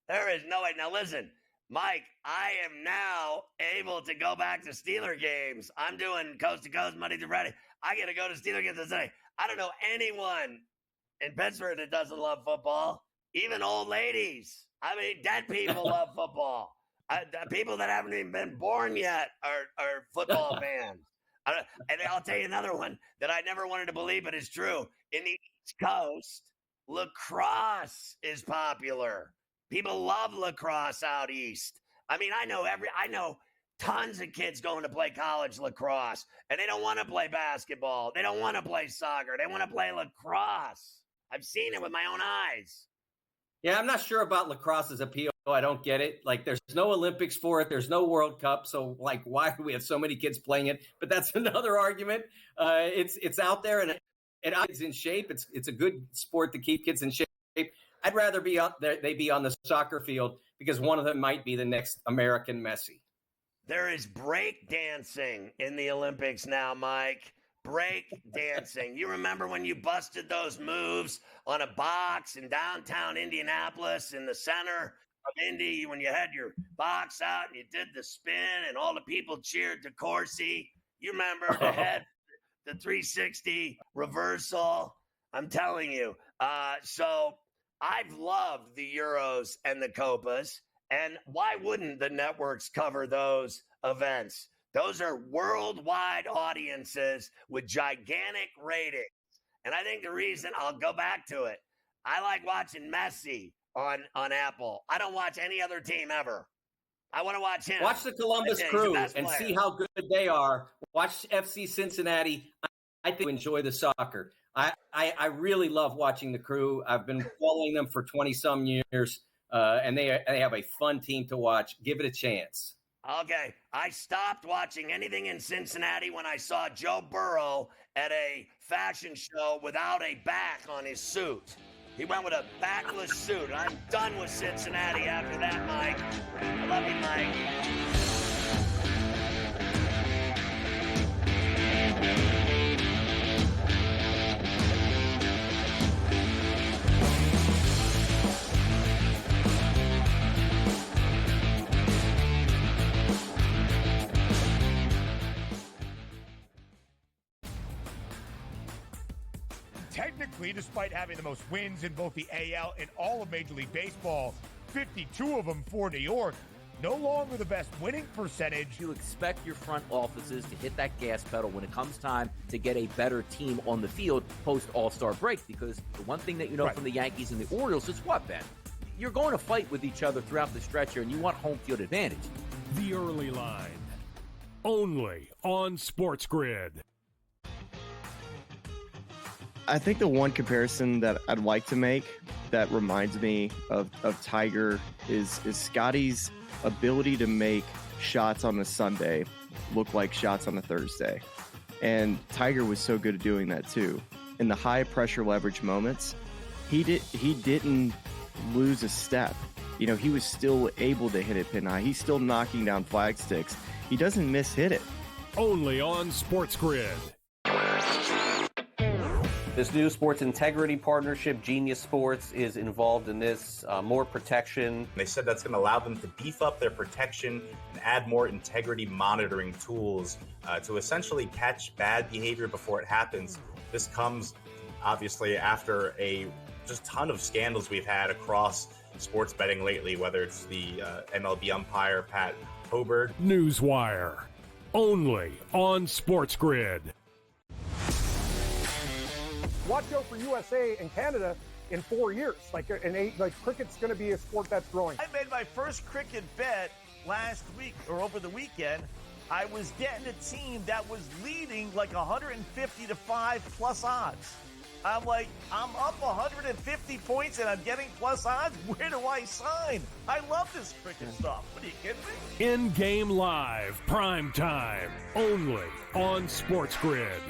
There is no way. Now listen, Mike, I am now able to go back to Steeler games. I'm doing coast to coast Monday through Friday. I get to go to Steeler games today. I don't know anyone in Pittsburgh that doesn't love football. Even old ladies. I mean, dead people love football. People that haven't even been born yet are football fans. And I'll tell you another one that I never wanted to believe, but it's true. In the East Coast, lacrosse is popular. People love lacrosse out east. I mean, I know tons of kids going to play college lacrosse, and they don't want to play basketball. They don't want to play soccer. They want to play lacrosse. I've seen it with my own eyes. Yeah, I'm not sure about lacrosse's appeal. I don't get it. Like, there's no Olympics for it. There's no World Cup. So, like, why do we have so many kids playing it? But that's another argument. It's out there, and it's in shape. It's a good sport to keep kids in shape. I'd rather be out there. They be on the soccer field because one of them might be the next American Messi. There is break dancing in the Olympics now, Mike. Break dancing. You remember when you busted those moves on a box in downtown Indianapolis in the center of Indy when you had your box out and you did the spin and all the people cheered to Corsi? You remember the head, the 360 reversal? I'm telling you. So I've loved the Euros and the Copas. And why wouldn't the networks cover those events? Those are worldwide audiences with gigantic ratings. And I think the reason, I'll go back to it, I like watching Messi on Apple. I don't watch any other team ever. I want to watch him. Watch the Columbus Crew and see how good they are. Watch FC Cincinnati. I think you enjoy the soccer. I really love watching the Crew. I've been following them for 20-some years, and they have a fun team to watch. Give it a chance. Okay, I stopped watching anything in Cincinnati when I saw Joe Burrow at a fashion show without a back on his suit. He went with a backless suit. I'm done with Cincinnati after that, Mike. I love you, Mike. Technically, despite having the most wins in both the AL and all of Major League Baseball, 52 of them for New York, no longer the best winning percentage. You expect your front offices to hit that gas pedal when it comes time to get a better team on the field post All-Star break, because the one thing that you know from the Yankees and the Orioles is what, Ben? You're going to fight with each other throughout the stretch here, and you want home field advantage. The Early Line, only on SportsGrid. I think the one comparison that I'd like to make that reminds me of Tiger is Scotty's ability to make shots on a Sunday look like shots on a Thursday. And Tiger was so good at doing that too. In the high pressure leverage moments, he didn't lose a step. You know, he was still able to hit it pin high. He's still knocking down flag sticks. He doesn't miss-hit it. Only on SportsGrid. This new sports integrity partnership, Genius Sports, is involved in this. More protection. They said that's going to allow them to beef up their protection and add more integrity monitoring tools to essentially catch bad behavior before it happens. This comes, obviously, after a just ton of scandals we've had across sports betting lately, whether it's the MLB umpire, Pat Hoberg. Newswire, only on SportsGrid. Watch out for USA and Canada in 4 years. Like cricket's going to be a sport that's growing. I made my first cricket bet last week or over the weekend. I was getting a team that was leading like 150 to 5 plus odds. I'm like, I'm up 150 points and I'm getting plus odds. Where do I sign? I love this cricket stuff. What are you kidding me? In-game live, prime time, only on SportsGrid.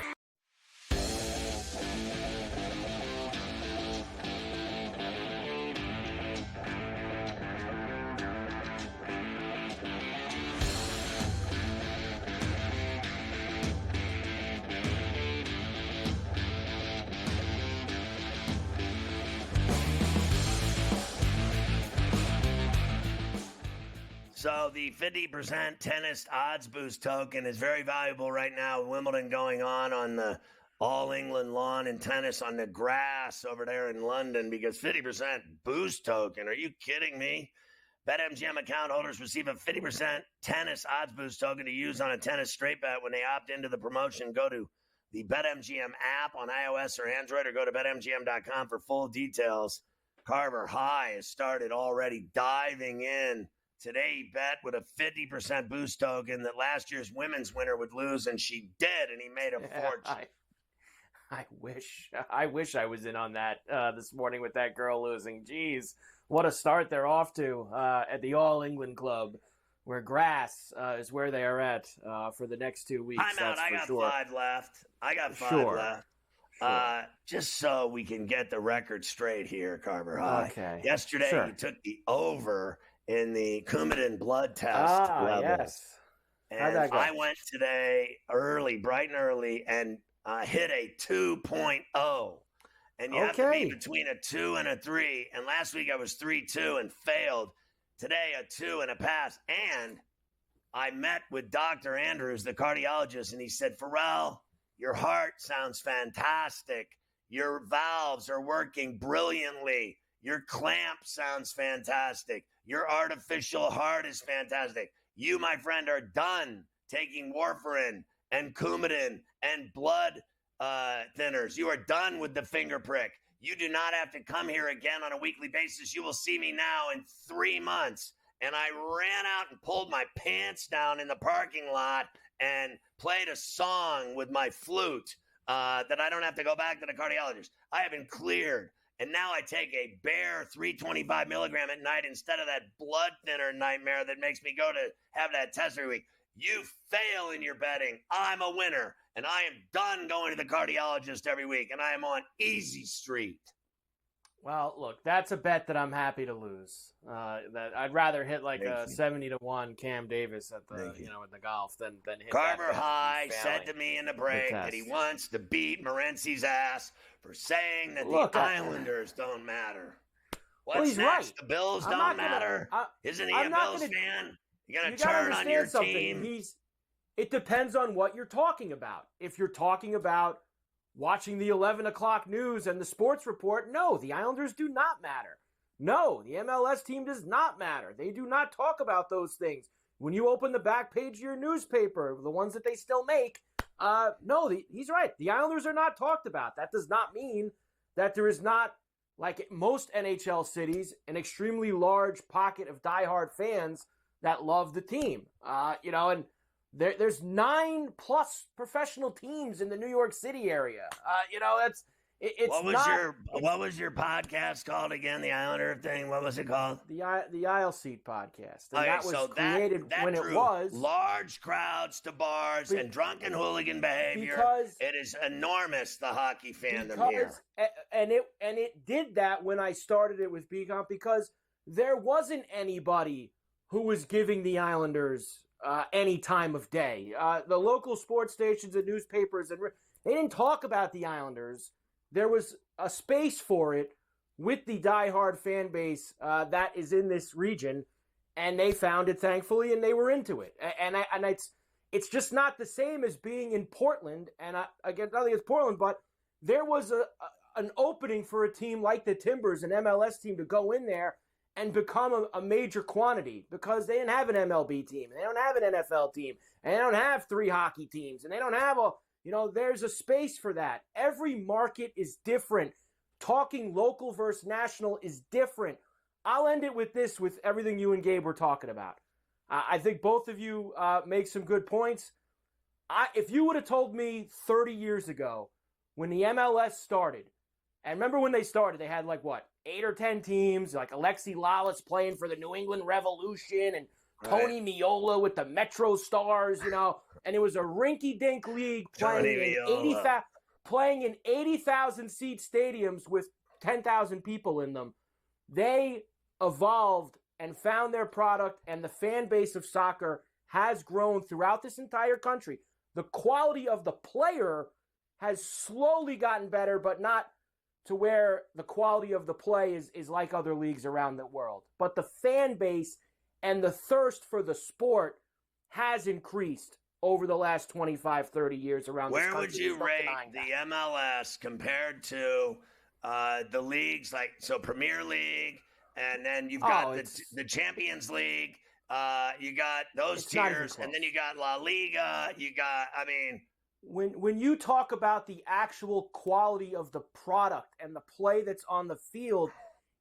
So the 50% tennis odds boost token is very valuable right now with Wimbledon going on the All England lawn and tennis on the grass over there in London, because 50% boost token. Are you kidding me? BetMGM account holders receive a 50% tennis odds boost token to use on a tennis straight bet when they opt into the promotion. Go to the BetMGM app on iOS or Android, or go to BetMGM.com for full details. Carver High has started already diving in. Today he bet with a 50% boost token that last year's women's winner would lose, and she did, and he made a fortune. I wish I was in on that this morning with that girl losing. Jeez, what a start they're off to at the All England Club, where grass is where they are at for the next 2 weeks. I'm out. I got sure. 5 left. Sure. left. Just so we can get the record straight here, Carver High. Okay. Yesterday, you took the over in the Coumadin blood test level. Yes. How'd And that go? I went today bright and early, and hit a 2.0. And you have to be between a 2 and a 3. And last week I was 3-2 and failed. Today, a 2 and a pass. And I met with Dr. Andrews, the cardiologist, and he said, Ferrall, your heart sounds fantastic. Your valves are working brilliantly. Your clamp sounds fantastic. Your artificial heart is fantastic. You, my friend, are done taking warfarin and Coumadin and blood thinners. You are done with the finger prick. You do not have to come here again on a weekly basis. You will see me now in 3 months. And I ran out and pulled my pants down in the parking lot and played a song with my flute that I don't have to go back to the cardiologist. I have been cleared. And now I take a bare 325 milligram at night instead of that blood thinner nightmare that makes me go to have that test every week. You fail in your betting. I'm a winner. And I am done going to the cardiologist every week. And I am on easy street. Well, look, that's a bet that I'm happy to lose. That I'd rather hit like a 70-1 Cam Davis at the at the golf than hit Carver that High said to me in the break that he wants to beat Morency's ass for saying that the Islanders don't matter. What's he's next? right. The Bills I'm don't not gonna- matter. Isn't he a Bills fan? You're going to gotta turn on your understand something. team? It depends on what you're talking about. If you're talking about watching the 11 o'clock news and the sports report, no, the Islanders do not matter. No, the MLS team does not matter. They do not talk about those things. When you open the back page of your newspaper, the ones that they still make, he's right. The Islanders are not talked about. That does not mean that there is not, like most NHL cities, an extremely large pocket of diehard fans that love the team. And there's 9+ professional teams in the New York City area. It's what was your podcast called again? The Islander thing. What was it called? The Aisle Seat podcast. And Okay, that was so created that when it drew was large crowds to bars and drunken hooligan behavior. Because it is enormous, the hockey fandom here. And it did that when I started it with BComp because there wasn't anybody who was giving the Islanders any time of day. The local sports stations and newspapers, they didn't talk about the Islanders. There was a space for it with the diehard fan base that is in this region, and they found it, thankfully, and they were into it. And it's just not the same as being in Portland. And again, nothing against Portland, but there was an opening for a team like the Timbers, an MLS team, to go in there and become a major quantity because they didn't have an MLB team, and they don't have an NFL team, and they don't have 3 hockey teams, and they don't have there's a space for that. Every market is different. Talking local versus national is different. I'll end it with this, with everything you and Gabe were talking about. I think both of you make some good points. If you would have told me 30 years ago when the MLS started, and remember when they started, they had 8 or 10 teams, like Alexi Lalas playing for the New England Revolution and Tony Miola with the Metro Stars, and it was a rinky-dink league playing in 80,000 seat stadiums with 10,000 people in them. They evolved and found their product, and the fan base of soccer has grown throughout this entire country. The quality of the player has slowly gotten better, but not to where the quality of the play is like other leagues around the world. But the fan base and the thirst for the sport has increased over the last 25, 30 years around this country. Where would you rate the MLS compared to the leagues Premier League, and then you've got the Champions League, you got those tiers, and then you got La Liga, When you talk about the actual quality of the product and the play that's on the field,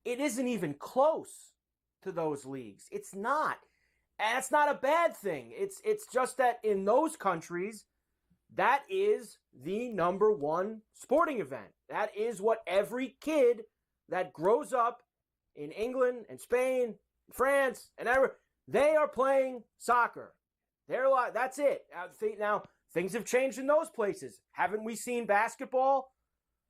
it isn't even close to those leagues. It's not. And it's not a bad thing. It's just that in those countries, That is the number one sporting event. That is what every kid that grows up in England and Spain, France, and everywhere, they are playing soccer. That's it. Now, things have changed in those places. Haven't we seen basketball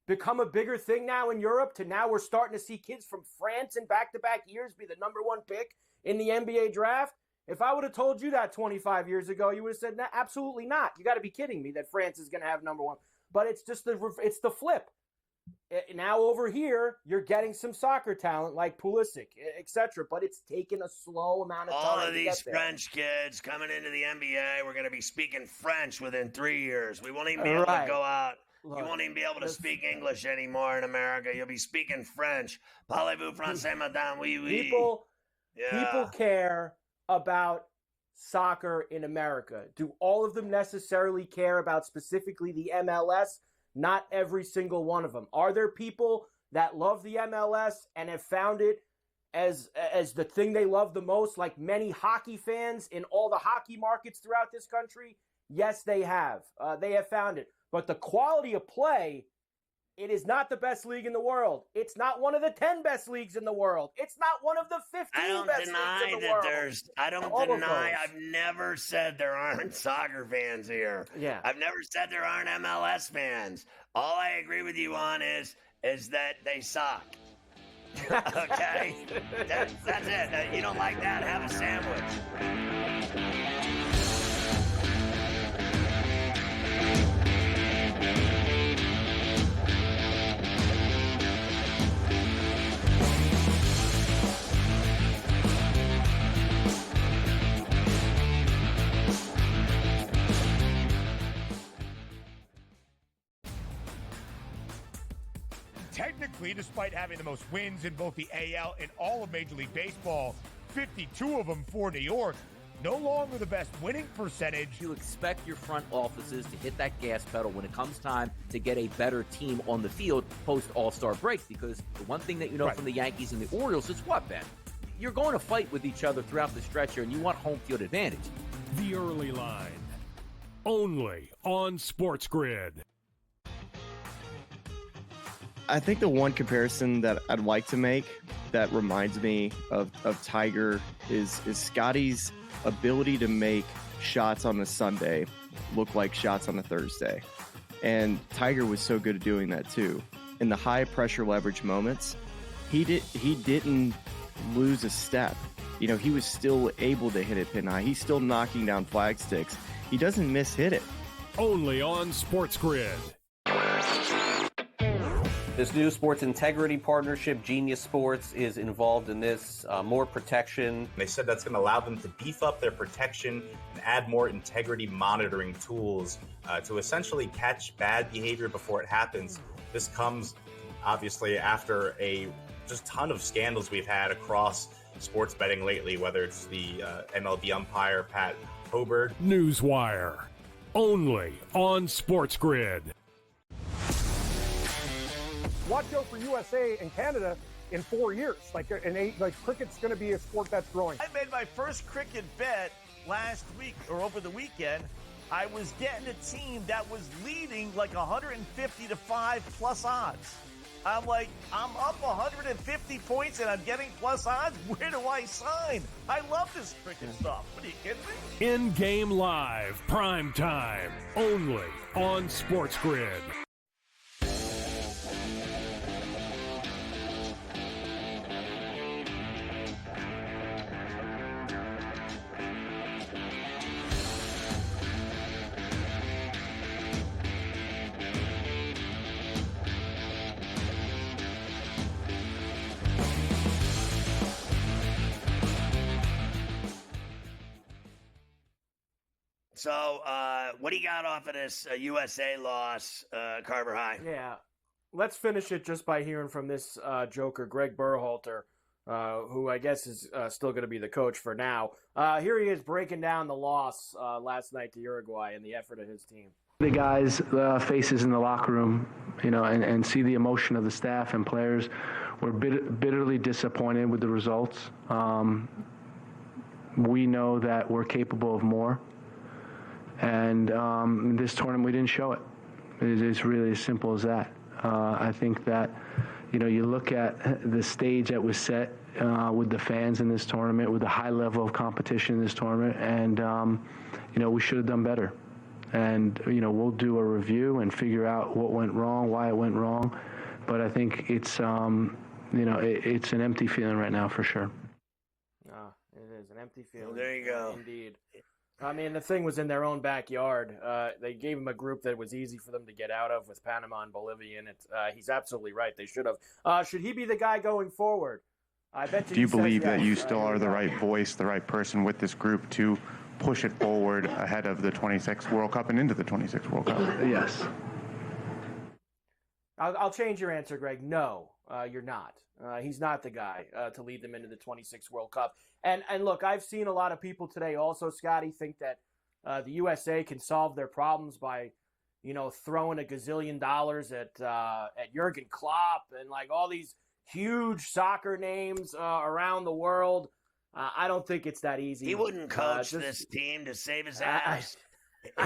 become a bigger thing now in Europe to now we're starting to see kids from France in back-to-back years be the number one pick in the NBA draft? If I would have told you that 25 years ago, you would have said, nah, absolutely not. You got to be kidding me that France is going to have number one. But it's just it's the flip. Now over here, you're getting some soccer talent like Pulisic, etc. But it's taken a slow amount of time. All of these French kids coming into the NBA, we're going to be speaking French within 3 years. We won't even be able to go out. Look, you won't even be able to speak English anymore in America. You'll be speaking French. Parlez-vous français, madame? Oui, oui. People care about soccer in America. Do all of them necessarily care about specifically the MLS? Not every single one of them. Are there people that love the MLS and have found it as the thing they love the most, like many hockey fans in all the hockey markets throughout this country? Yes, they have. They have found it. But the quality of play, it is not the best league in the world. It's not one of the 10 best leagues in the world. It's not one of the 15 best leagues in the world. I don't deny. I've never said there aren't soccer fans here. Yeah. I've never said there aren't MLS fans. All I agree with you on is that they suck. Okay? That's it. You don't like that? Have a sandwich. Technically, despite having the most wins in both the AL and all of Major League Baseball, 52 of them for New York, no longer the best winning percentage. You expect your front offices to hit that gas pedal when it comes time to get a better team on the field post All-Star break, because the one thing that you know from the Yankees and the Orioles is what, Ben? You're going to fight with each other throughout the stretch here, and you want home field advantage. The Early Line, only on SportsGrid. I think the one comparison that I'd like to make that reminds me of Tiger is Scotty's ability to make shots on a Sunday look like shots on a Thursday. And Tiger was so good at doing that too. In the high pressure leverage moments, he didn't lose a step. You know, he was still able to hit it pin high. He's still knocking down flag sticks. He doesn't miss hit it. Only on SportsGrid. This new sports integrity partnership, Genius Sports, is involved in this. More protection. They said that's going to allow them to beef up their protection and add more integrity monitoring tools to essentially catch bad behavior before it happens. This comes, obviously, after a just ton of scandals we've had across sports betting lately, whether it's the MLB umpire, Pat Hobert. Newswire, only on SportsGrid. Watch out for USA and Canada in 4 years. Cricket's going to be a sport that's growing. I made my first cricket bet last week or over the weekend. I was getting a team that was leading like 150 to 5 plus odds. I'm like, I'm up 150 points and I'm getting plus odds. Where do I sign? I love this cricket stuff. What are you kidding me? In-game live, prime time, only on SportsGrid. So, what do you got off of this USA loss, Carver High? Yeah. Let's finish it just by hearing from this joker, Greg Berhalter, who I guess is still going to be the coach for now. Here he is breaking down the loss last night to Uruguay and the effort of his team. The guys' faces in the locker room, you know, and see the emotion of the staff and players. We're bitterly disappointed with the results. We know that we're capable of more. And this tournament, we didn't show it. It's really as simple as that. I think that, you look at the stage that was set with the fans in this tournament, with the high level of competition in this tournament, and, we should have done better. And, we'll do a review and figure out what went wrong, why it went wrong. But I think it's, it's an empty feeling right now for sure. It is an empty feeling. Well, there you go. Indeed. I mean, the thing was in their own backyard. They gave him a group that was easy for them to get out of with Panama and Bolivia, and he's absolutely right. They should have. Should he be the guy going forward? I bet you. Do you believe that you still are the right voice, the right person with this group to push it forward ahead of the 26th World Cup and into the 26th World Cup? Yes. I'll change your answer, Greg. No, you're not. He's not the guy to lead them into the 26th World Cup. And look, I've seen a lot of people today also, Scotty, think that the USA can solve their problems by, throwing a gazillion dollars at Jurgen Klopp and like all these huge soccer names around the world. I don't think it's that easy. He wouldn't coach this team to save his ass.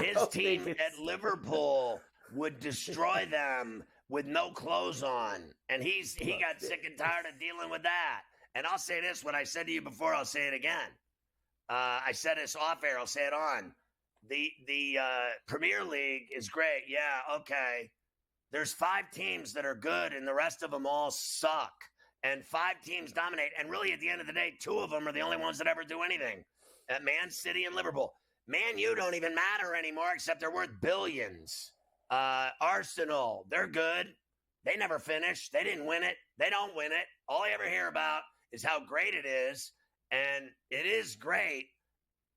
His team at Liverpool would destroy them with no clothes on. And he got sick and tired of dealing with that. And I'll say this, what I said to you before, I'll say it again. I said this off air, I'll say it on. The Premier League is great. Yeah, okay. There's 5 teams that are good and the rest of them all suck. And 5 teams dominate. And really at the end of the day, 2 of them are the only ones that ever do anything. At Man City and Liverpool. Man U don't even matter anymore except they're worth billions. Arsenal, they're good. They never finish. They didn't win it. They don't win it. All I ever hear about is how great it is. And it is great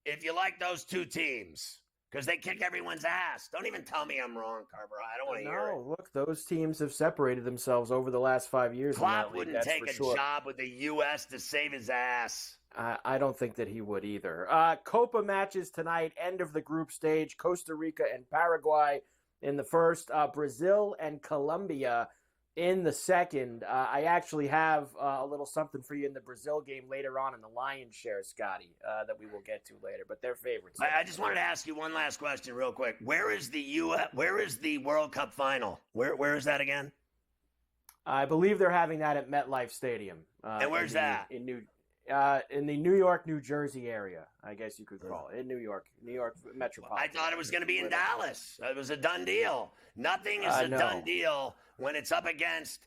if you like those 2 teams because they kick everyone's ass. Don't even tell me I'm wrong, Carver. I don't want to hear it. No, look, those teams have separated themselves over the last 5 years. Klopp wouldn't take a job with the U.S. to save his ass. I don't think that he would either. Copa matches tonight, end of the group stage. Costa Rica and Paraguay in the first, Brazil and Colombia in the second. I actually have a little something for you in the Brazil game later on in the Lions share, Scotty, that we will get to later, but they're favorites. I just wanted to ask you one last question real quick. Where is the World Cup final? Where is that again? I believe they're having that at MetLife Stadium. And where's that? In the New York, New Jersey area, I guess you could call it. In New York metropolitan. I thought it was going to be in Dallas. It was a done deal. Nothing is a done deal when it's up against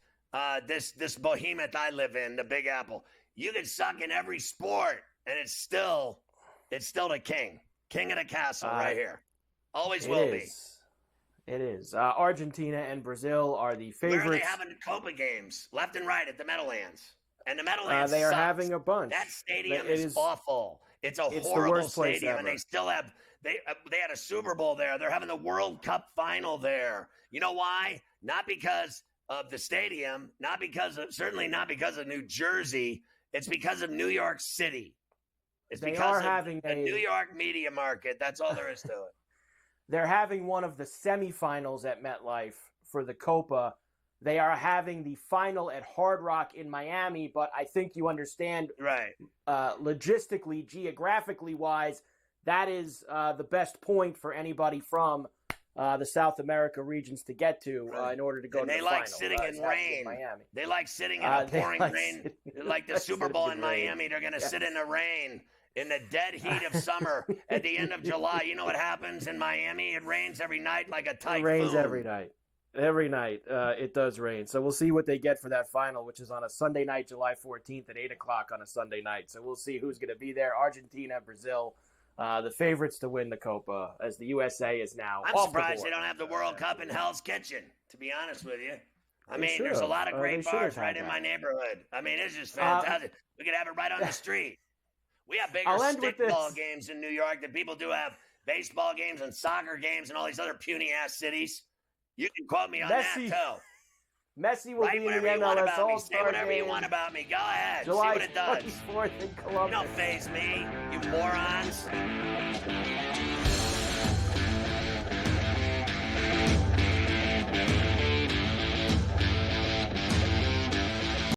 this behemoth I live in, the Big Apple. You can suck in every sport, and it's still the king of the castle right here. Always will be. It is. Argentina and Brazil are the favorites. Where are they having Copa games? Left and right at the Meadowlands. And the Meadowlands they are sucks. having a bunch. That stadium is awful. It's a horrible stadium, and they still have they had a Super Bowl there. They're having the World Cup final there. You know why? Not because of the stadium, certainly not because of New Jersey. It's because of New York City. It's because of the New York media market. That's all there is to it. They're having one of the semifinals at MetLife for the Copa. They are having the final at Hard Rock in Miami, but I think you understand, right? Logistically, geographically wise, that is the best point for anybody from the South America regions to get to in order to go to the final. They like sitting in rain. They like sitting in a pouring rain. Like the Super Bowl in Miami, they're going to sit in the rain in the dead heat of summer at the end of July. You know what happens in Miami? It rains every night like a typhoon. It rains every night. Every night it does rain. So we'll see what they get for that final, which is on a Sunday night, July 14th at 8 o'clock on a Sunday night. So we'll see who's going to be there. Argentina, Brazil, the favorites to win the Copa, as the USA is now I'm off surprised the they board. don't have the World Cup in Hell's Kitchen, to be honest with you. I mean, there's a lot of great bars right in my neighborhood. I mean, it's just fantastic. We could have it right on the street. We have bigger stickball games in New York than people do have baseball games and soccer games and all these other puny-ass cities. You can quote me on that, too. Messi will be in the MLS All-Star Say whatever you want about me. Go ahead. July See what it does. 24th in Columbus. You don't faze me, you morons.